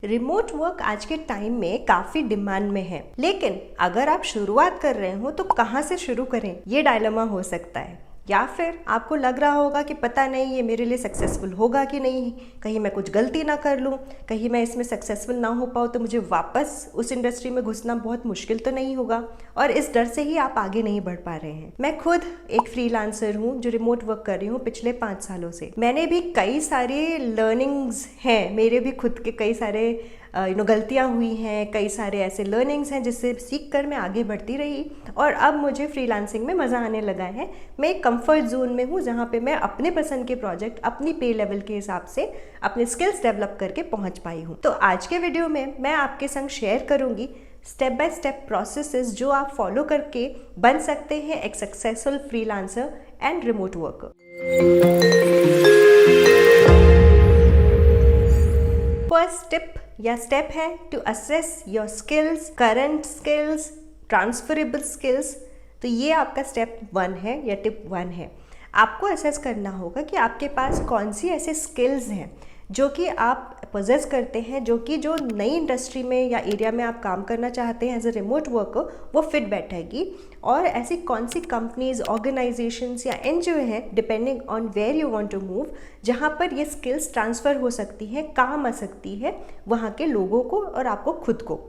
Remote work आज के time में काफी डिमांड में है, लेकिन अगर आप शुरुआत कर रहे हो तो कहाँ से शुरू करें, ये डायलेमा हो सकता है। या फिर आपको लग रहा होगा कि पता नहीं ये मेरे लिए सक्सेसफुल होगा कि नहीं, कहीं मैं कुछ गलती ना कर लूँ, कहीं मैं इसमें सक्सेसफुल ना हो पाऊँ तो मुझे वापस उस इंडस्ट्री में घुसना बहुत मुश्किल तो नहीं होगा, और इस डर से ही आप आगे नहीं बढ़ पा रहे हैं। मैं खुद एक फ्रीलांसर हूँ जो रिमोट वर्क कर रही हूँ पिछले 5 सालों से। मैंने भी कई सारे लर्निंग्स हैं, मेरे भी खुद के कई सारे गलतियाँ हुई हैं, कई सारे ऐसे लर्निंग्स हैं जिससे सीख कर मैं आगे बढ़ती रही, और अब मुझे फ्रीलांसिंग में मज़ा आने लगा है। मैं एक कंफर्ट जोन में हूँ जहाँ पे मैं अपने पसंद के प्रोजेक्ट अपनी पे लेवल के हिसाब से अपने स्किल्स डेवलप करके पहुँच पाई हूँ। तो आज के वीडियो में मैं आपके संग शेयर करूँगी स्टेप बाय स्टेप प्रोसेसेस जो आप फॉलो करके बन सकते हैं एक successful freelancer and remote worker. First tip या स्टेप है to assess your skills, current skills, transferable skills. तो ये आपका स्टेप 1 है या टिप 1 है। आपको असेस करना होगा कि आपके पास कौन सी ऐसे स्किल्स हैं जो कि आप पोजेस करते हैं, जो नई इंडस्ट्री में या एरिया में आप काम करना चाहते हैं एज अ रिमोट वर्कर वो फिट बैठेगी, और ऐसी कौन सी कंपनीज, ऑर्गेनाइजेशंस या एनजीओ हैं depending on where you want to move, जहाँ पर ये स्किल्स ट्रांसफ़र हो सकती हैं, काम आ सकती है वहाँ के लोगों को और आपको खुद को।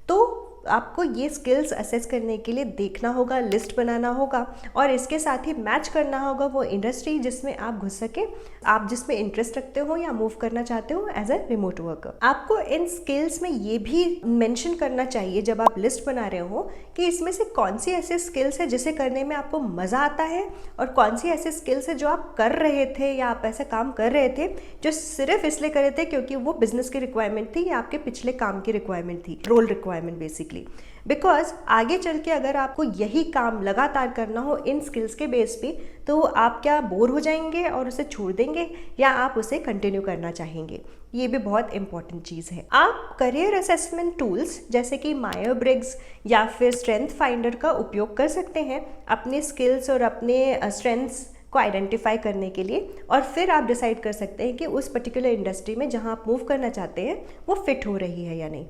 तो आपको ये स्किल्स असेस करने के लिए देखना होगा, लिस्ट बनाना होगा, और इसके साथ ही मैच करना होगा वो इंडस्ट्री जिसमें आप घुस सके, आप जिसमें इंटरेस्ट रखते हो या मूव करना चाहते हो एज अ रिमोट वर्कर। आपको इन स्किल्स में ये भी मेंशन करना चाहिए जब आप लिस्ट बना रहे हो कि इसमें से कौन सी ऐसे स्किल्स है जिसे करने में आपको मज़ा आता है, और कौन सी ऐसे स्किल्स है जो आप कर रहे थे या आप ऐसा काम कर रहे थे जो सिर्फ इसलिए कर रहे थे क्योंकि वो बिजनेस की रिक्वायरमेंट थी या आपके पिछले काम की रिक्वायरमेंट थी, रोल रिक्वायरमेंट बेसिकली। बिकॉज आगे चल के अगर आपको यही काम लगातार करना हो इन स्किल्स के बेस पे, तो आप क्या बोर हो जाएंगे और उसे छोड़ देंगे, या आप उसे कंटिन्यू करना चाहेंगे। ये भी बहुत इंपॉर्टेंट चीज़ है। आप करियर असेसमेंट टूल्स जैसे कि मायर ब्रिग्स या फिर स्ट्रेंथ फाइंडर का उपयोग कर सकते हैं अपने स्किल्स और अपने स्ट्रेंथ्स को आइडेंटिफाई करने के लिए, और फिर आप डिसाइड कर सकते हैं कि उस पर्टिकुलर इंडस्ट्री में जहां आप मूव करना चाहते हैं वो फिट हो रही है या नहीं।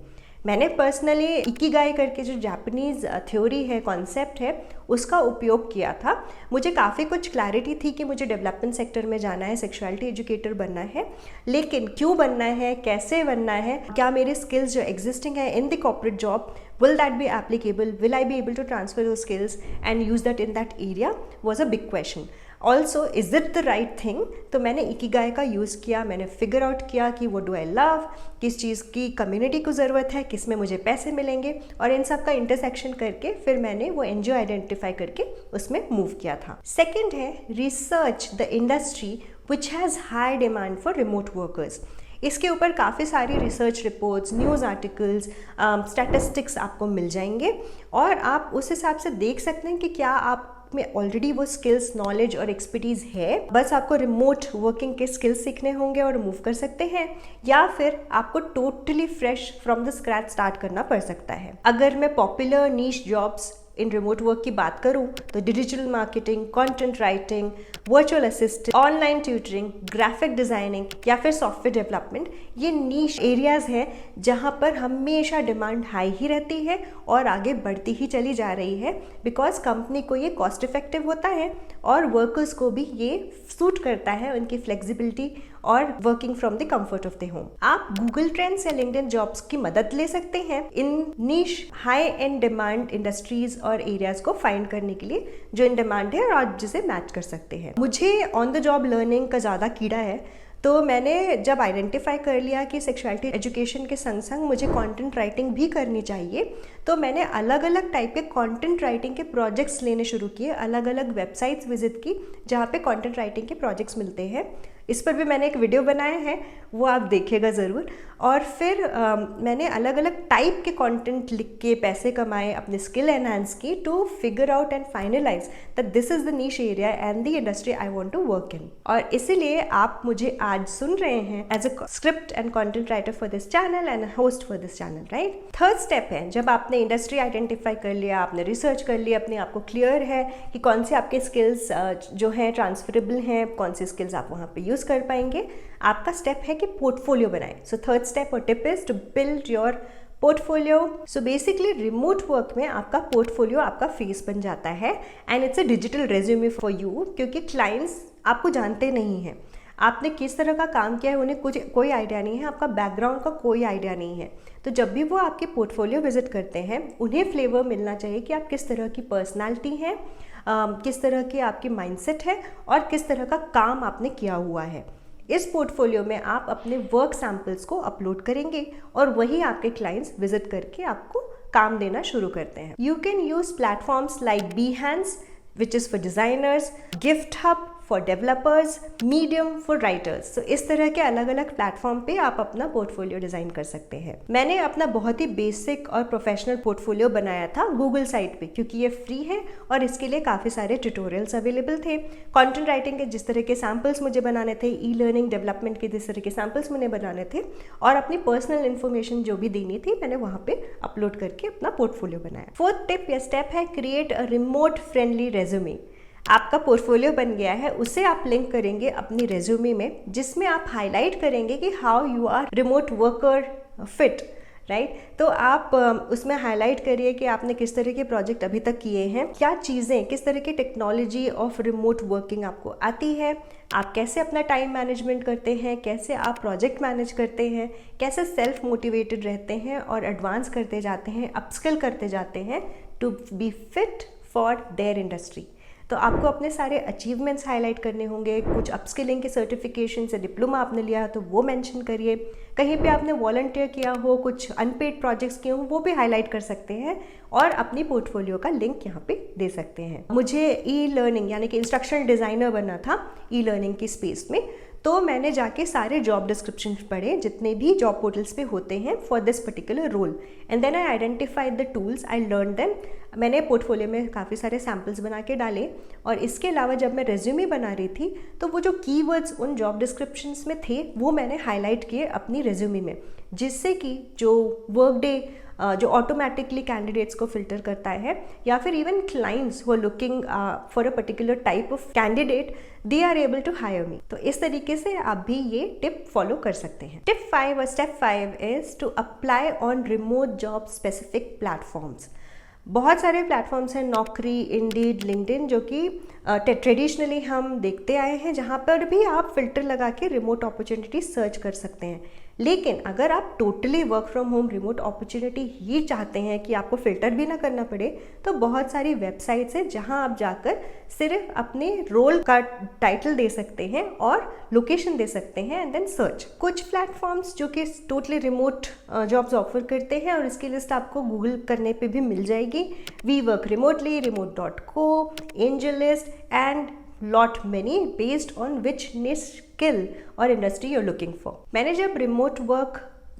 मैंने पर्सनली इकिगाई करके जो जापानीज़ थ्योरी है, कॉन्सेप्ट है, उसका उपयोग किया था। मुझे काफ़ी कुछ क्लैरिटी थी कि मुझे डेवलपमेंट सेक्टर में जाना है, सेक्सुअलिटी एजुकेटर बनना है, लेकिन क्यों बनना है, कैसे बनना है, क्या मेरे स्किल्स जो एग्जिस्टिंग है in the corporate job will that be applicable, will I be able to transfer those skills and use that in that area was a big question. Also, is it the right thing? तो मैंने Ikigai का use किया, मैंने figure out किया कि वो do I love, किस चीज़ की कम्युनिटी को ज़रूरत है, किस में मुझे पैसे मिलेंगे, और इन सब का इंटरसेक्शन करके फिर मैंने वो एनजीओ आइडेंटिफाई करके उसमें मूव किया था। सेकेंड है research the industry which has high demand for remote workers. इसके ऊपर काफ़ी सारी research reports, news articles, statistics आपको मिल जाएंगे, और आप उस हिसाब से देख सकते हैं कि क्या आप में ऑलरेडी वो स्किल्स, नॉलेज और एक्सपर्टीज़ है, बस आपको रिमोट वर्किंग के स्किल्स सीखने होंगे और मूव कर सकते हैं, या फिर आपको totally fresh from the scratch start करना पड़ सकता है। अगर मैं popular niche jobs in remote work की बात करूं तो digital marketing, content writing, virtual assistant, online tutoring, graphic designing या फिर सॉफ्टवेयर डेवलपमेंट, ये नीश एरियाज़ हैं जहां पर हमेशा डिमांड हाई ही रहती है और आगे बढ़ती ही चली जा रही है, बिकॉज कंपनी को ये कॉस्ट इफेक्टिव होता है और वर्कर्स को भी ये सूट करता है, उनकी फ्लेक्सिबिलिटी और working from the comfort of the home. आप गूगल ट्रेंड्स या लिंक्डइन जॉब्स की मदद ले सकते हैं इन नीश हाई एंड डिमांड इंडस्ट्रीज और एरियाज को फाइंड करने के लिए जो इन डिमांड है और आप जिसे मैच कर सकते हैं। मुझे ऑन द जॉब लर्निंग का ज़्यादा कीड़ा है, तो मैंने जब आइडेंटिफाई कर लिया कि सेक्सुअलिटी एजुकेशन के संग संग मुझे कंटेंट राइटिंग भी करनी चाहिए, तो मैंने अलग अलग टाइप के कंटेंट राइटिंग के प्रोजेक्ट्स लेने शुरू किए, अलग अलग वेबसाइट्स विजिट की जहाँ पे कंटेंट राइटिंग के प्रोजेक्ट्स मिलते हैं। इस पर भी मैंने एक वीडियो बनाया है, वो आप देखिएगा ज़रूर। और फिर मैंने अलग अलग टाइप के कंटेंट लिख के पैसे कमाए, अपने स्किल एनहांस की, to figure out and finalise that this is the niche area and the industry I want to work in. और इसीलिए आप मुझे आज सुन रहे हैं as a script and content writer for this channel and host for this channel, right. Third step है, जब आपने इंडस्ट्री आइडेंटिफाई कर लिया, आपने रिसर्च कर लिया, अपने आप को क्लियर है कि कौन से आपके स्किल्स जो हैं ट्रांसफरेबल हैं, कौन से स्किल्स आप वहाँ पे यूज़ कर पाएंगे, आपका स्टेप है कि पोर्टफोलियो बनाएं। सो थर्ड स्टेप और tip is to build your portfolio. So basically remote work में आपका पोर्टफोलियो आपका फेस बन जाता है and it's a digital resume for you, क्योंकि क्लाइंट्स आपको जानते नहीं हैं, आपने किस तरह का काम किया है उन्हें कोई आइडिया नहीं है, आपका बैकग्राउंड का कोई आइडिया नहीं है। तो जब भी वो आपके पोर्टफोलियो विजिट करते हैं उन्हें फ्लेवर मिलना चाहिए कि आप किस तरह की पर्सनालिटी हैं, किस तरह की आपकी माइंडसेट है और किस तरह का काम आपने किया हुआ है। इस पोर्टफोलियो में आप अपने वर्क सैम्पल्स को अपलोड करेंगे और वही आपके क्लाइंट्स विजिट करके आपको काम देना शुरू करते हैं। You can use platforms like Behance, which is for designers, GiftHub for developers, Medium for writers। So इस तरह के अलग अलग प्लेटफॉर्म पे आप अपना पोर्टफोलियो डिज़ाइन कर सकते हैं। मैंने अपना बहुत ही बेसिक और प्रोफेशनल पोर्टफोलियो बनाया था गूगल साइट पे, क्योंकि ये फ्री है और इसके लिए काफ़ी सारे ट्यूटोरियल्स अवेलेबल थे। कंटेंट राइटिंग के जिस तरह के सैम्पल्स मुझे बनाने थे, ई लर्निंग डेवलपमेंट के जिस तरह के सैम्पल्स मुझे बनाने थे और अपनी पर्सनल इन्फॉर्मेशन जो भी देनी थी मैंने वहाँ पे अपलोड करके अपना पोर्टफोलियो बनाया। फोर्थ टिप या स्टेप है create a remote friendly resume. आपका पोर्टफोलियो बन गया है, उसे आप लिंक करेंगे अपनी रेज्यूमे में, जिसमें आप हाईलाइट करेंगे कि how you are remote worker fit, right. तो आप उसमें हाईलाइट करिए कि आपने किस तरह के प्रोजेक्ट अभी तक किए हैं, क्या चीज़ें, किस तरह की टेक्नोलॉजी ऑफ रिमोट वर्किंग आपको आती है, आप कैसे अपना टाइम मैनेजमेंट करते हैं, कैसे आप प्रोजेक्ट मैनेज करते हैं, कैसे सेल्फ मोटिवेटेड रहते हैं और एडवांस करते जाते हैं, अपस्किल करते जाते हैं to be fit for their industry. तो आपको अपने सारे अचीवमेंट्स हाईलाइट करने होंगे। कुछ अपस्किलिंग के सर्टिफिकेशन से डिप्लोमा आपने लिया तो वो मेंशन करिए, कहीं पे आपने वॉलंटियर किया हो, कुछ अनपेड प्रोजेक्ट्स किए हो वो भी हाईलाइट कर सकते हैं और अपनी पोर्टफोलियो का लिंक यहाँ पे दे सकते हैं। मुझे ई लर्निंग यानी कि इंस्ट्रक्शनल डिज़ाइनर बनना था ई लर्निंग की स्पेस में, तो मैंने जाके सारे जॉब डिस्क्रिप्शन पढ़े जितने भी जॉब पोर्टल्स पे होते हैं for this particular role, and then I identified the tools, I learn them. मैंने पोर्टफोलियो में काफ़ी सारे सैम्पल्स बना के डाले और इसके अलावा जब मैं रेज्यूमे बना रही थी तो वो जो कीवर्ड्स उन जॉब डिस्क्रिप्शंस में थे वो मैंने हाईलाइट किए अपनी रेज्यूमे में, जिससे कि जो वर्कडे जो ऑटोमेटिकली कैंडिडेट्स को फिल्टर करता है या फिर even clients who are looking for a particular type of candidate, they are able to hire me. तो इस तरीके से आप भी ये टिप फॉलो कर सकते हैं। टिप 5 और step 5 is to apply on remote job specific platforms. बहुत सारे प्लेटफॉर्म्स हैं, नौकरी, इंडीड, लिंक्डइन, जो कि ट्रेडिशनली हम देखते आए हैं, जहाँ पर भी आप फिल्टर लगा के रिमोट अपॉर्चुनिटी सर्च कर सकते हैं। लेकिन अगर आप totally work from home remote opportunity ही चाहते हैं कि आपको फिल्टर भी ना करना पड़े, तो बहुत सारी वेबसाइट्स हैं जहां आप जाकर सिर्फ अपने रोल का टाइटल दे सकते हैं और लोकेशन दे सकते हैं एंड देन सर्च। कुछ प्लेटफॉर्म्स जो कि टोटली रिमोट जॉब्स ऑफर करते हैं और इसकी लिस्ट आपको गूगल करने पे भी मिल जाएगी। We work remotely, remote.co, AngelList and lot many based on which niche skill और इंडस्ट्री you're looking for। मैंने जब रिमोट वर्क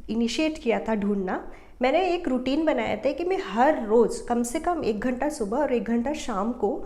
इनिशिएट किया था ढूंढना, मैंने एक रूटीन बनाया था कि मैं हर रोज़ कम से कम 1 घंटा सुबह और 1 घंटा शाम को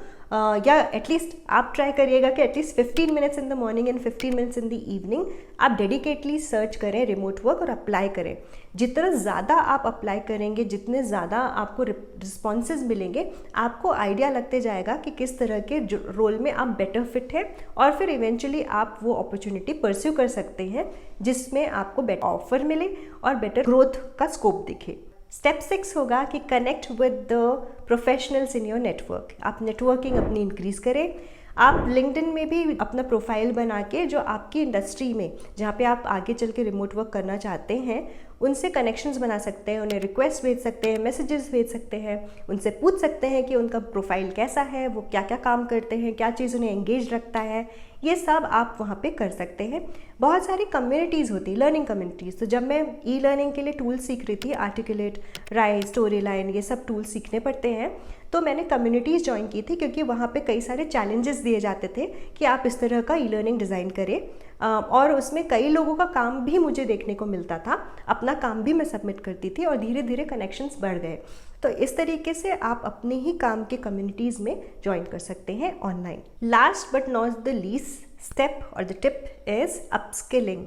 या एटलीस्ट आप ट्राई करिएगा कि at least 15 minutes in the morning and 15 minutes in the evening आप डेडिकेटली सर्च करें रिमोट वर्क और अप्लाई करें। जितना ज़्यादा आप अप्लाई करेंगे, जितने ज़्यादा आपको रिस्पॉन्सेज मिलेंगे, आपको आइडिया लगते जाएगा कि किस तरह के रोल में आप बेटर फिट हैं और फिर इवेंचुअली आप वो अपॉर्चुनिटी परस्यू कर सकते हैं जिसमें आपको बेटर ऑफर मिले और बेटर ग्रोथ का स्कोप दिखे। स्टेप 6 होगा कि connect with the professionals in your network. आप नेटवर्किंग अपनी इंक्रीज करें। आप लिंक्डइन में भी अपना प्रोफाइल बना के जो आपकी इंडस्ट्री में जहाँ पे आप आगे चल के रिमोट वर्क करना चाहते हैं उनसे कनेक्शंस बना सकते हैं, उन्हें रिक्वेस्ट भेज सकते हैं, मैसेजेस भेज सकते हैं, उनसे पूछ सकते हैं कि उनका प्रोफाइल कैसा है, वो क्या क्या काम करते हैं, क्या चीज़ उन्हें एंगेज रखता है, ये सब आप वहाँ पे कर सकते हैं। बहुत सारी कम्युनिटीज़ होती है, लर्निंग कम्युनिटीज़। तो जब मैं ई लर्निंग के लिए टूल सीख रही थी, आर्टिकुलेट, राइट, स्टोरी लाइन, ये सब टूल सीखने पड़ते हैं, तो मैंने कम्युनिटीज़ ज्वाइन की थी क्योंकि वहाँ पे कई सारे चैलेंजेस दिए जाते थे कि आप इस तरह का ई लर्निंग डिज़ाइन करें और उसमें कई लोगों का काम भी मुझे देखने को मिलता था, अपना काम भी मैं सबमिट करती थी और धीरे धीरे कनेक्शंस बढ़ गए। तो इस तरीके से आप अपने ही काम के कम्युनिटीज़ में ज्वाइन कर सकते हैं online. Last but not the least step और द टिप इज़ अपस्किलिंग।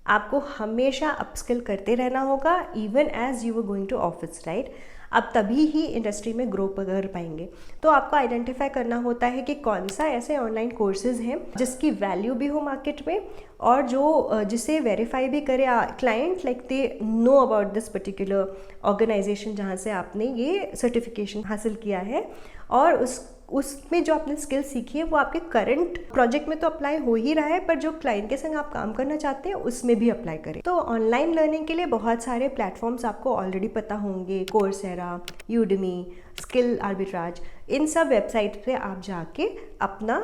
आपको हमेशा अपस्किल करते रहना होगा even as you are going to office, right? आप तभी ही इंडस्ट्री में ग्रो कर पाएंगे। तो आपको आइडेंटिफाई करना होता है कि कौन सा ऐसे ऑनलाइन कोर्सेज हैं जिसकी वैल्यू भी हो मार्केट में और जो जिसे वेरीफाई भी करे client, like they know about this particular organisation जहाँ से आपने ये सर्टिफिकेशन हासिल किया है, और उसमें जो आपने स्किल सीखी है वो आपके करंट प्रोजेक्ट में तो अप्लाई हो ही रहा है, पर जो क्लाइंट के संग आप काम करना चाहते हैं उसमें भी अप्लाई करें। तो ऑनलाइन लर्निंग के लिए बहुत सारे प्लेटफॉर्म्स आपको ऑलरेडी पता होंगे, कोर्सेरा, यूडेमी, स्किल आर्बिट्राज, इन सब वेबसाइट पे आप जाके अपना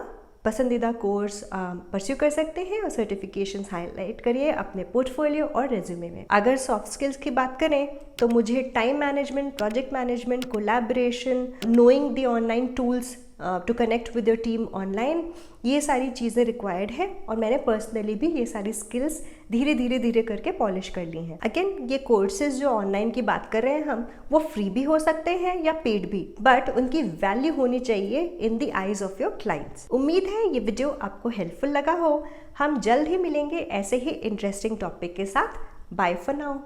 पसंदीदा कोर्स परस्यू कर सकते हैं और सर्टिफिकेशंस हाईलाइट करिए अपने पोर्टफोलियो और रेज्यूमे में। अगर सॉफ्ट स्किल्स की बात करें तो मुझे time management, project management, collaboration, knowing the online tools to connect with your team online, ये सारी चीज़ें रिक्वायर्ड है और मैंने पर्सनली भी ये सारी स्किल्स धीरे धीरे करके पॉलिश कर ली हैं। अगेन ये कोर्सेज जो ऑनलाइन की बात कर रहे हैं हम, वो फ्री भी हो सकते हैं या पेड भी, बट उनकी वैल्यू होनी चाहिए in the eyes of your clients. उम्मीद है ये वीडियो आपको हेल्पफुल लगा हो। हम जल्द ही मिलेंगे ऐसे ही इंटरेस्टिंग टॉपिक के साथ। Bye for now.